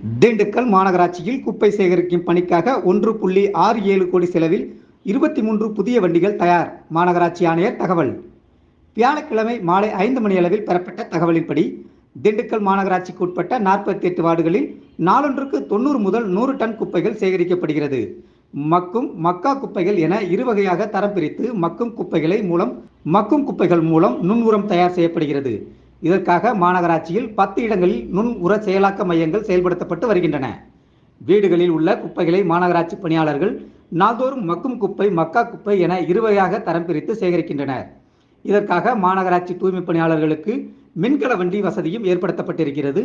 திண்டுக்கல் மாநகராட்சியில் குப்பை சேகரிக்கும் பணிக்காக 1.67 கோடி செலவில் 23 புதிய வண்டிகள் தயார். மாநகராட்சி ஆணையர் தகவல். வியாழக்கிழமை மாலை 5 மணியளவில் பெறப்பட்ட தகவலின்படி திண்டுக்கல் மாநகராட்சிக்கு உட்பட்ட 48 வார்டுகளில் நாளொன்றுக்கு 90 முதல் 100 டன் குப்பைகள் சேகரிக்கப்படுகிறது. மக்கும், மக்கா குப்பைகள் என இரு வகையாக தரம் பிரித்து மக்கும் குப்பைகள் மூலம் நுண் உரம் தயார் செய்யப்படுகிறது. இதற்காக மாநகராட்சியில் 10 இடங்களில் நுண் உர செயலாக்க மையங்கள் செயல்படுத்தப்பட்டு வருகின்றன. வீடுகளில் உள்ள குப்பைகளை மாநகராட்சி பணியாளர்கள் நாள்தோறும் மக்கும் குப்பை, மக்கா குப்பை என இருவகையாக தரம் பிரித்து சேகரிக்கின்றனர். இதற்காக மாநகராட்சி தூய்மை பணியாளர்களுக்கு மின்கல வண்டி வசதியும் ஏற்படுத்தப்பட்டிருக்கிறது.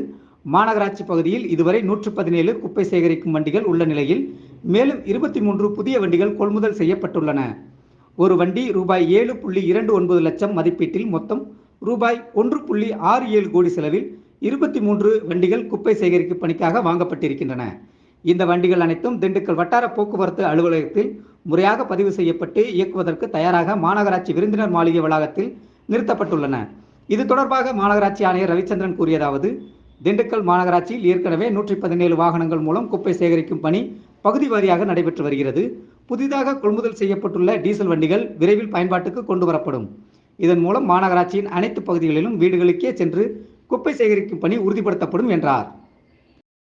மாநகராட்சி பகுதியில் இதுவரை 117 குப்பை சேகரிக்கும் வண்டிகள் உள்ள நிலையில் மேலும் 23 புதிய வண்டிகள் கொள்முதல் செய்யப்பட்டுள்ளன. ஒரு வண்டி ரூபாய் 7.29 லட்சம் மதிப்பீட்டில் மொத்தம் ரூபாய் 1.67 கோடி செலவில் 23 வண்டிகள் குப்பை சேகரிக்கும் பணிக்காக வாங்கப்பட்டிருக்கின்றன. இந்த வண்டிகள் அனைத்தும் திண்டுக்கல் வட்டார போக்குவரத்து அலுவலகத்தில் முறையாக பதிவு செய்யப்பட்டு இயக்குவதற்கு தயாராக மாநகராட்சி விருந்தினர் மாளிகை வளாகத்தில் நிறுத்தப்பட்டுள்ளன. இது தொடர்பாக மாநகராட்சி ஆணையர் ரவிச்சந்திரன் கூறியதாவது: திண்டுக்கல் மாநகராட்சியில் ஏற்கனவே 117 வாகனங்கள் மூலம் குப்பை சேகரிக்கும் பணி பகுதி வாரியாக நடைபெற்று வருகிறது. புதிதாக கொள்முதல் செய்யப்பட்டுள்ள டீசல் வண்டிகள் விரைவில் பயன்பாட்டுக்கு கொண்டு வரப்படும். இதன் மூலம் மாநகராட்சியின் அனைத்து பகுதிகளிலும் வீடுகளுக்கே சென்று குப்பை சேகரிக்கும் பணி உறுதிப்படுத்தப்படும் என்றார்.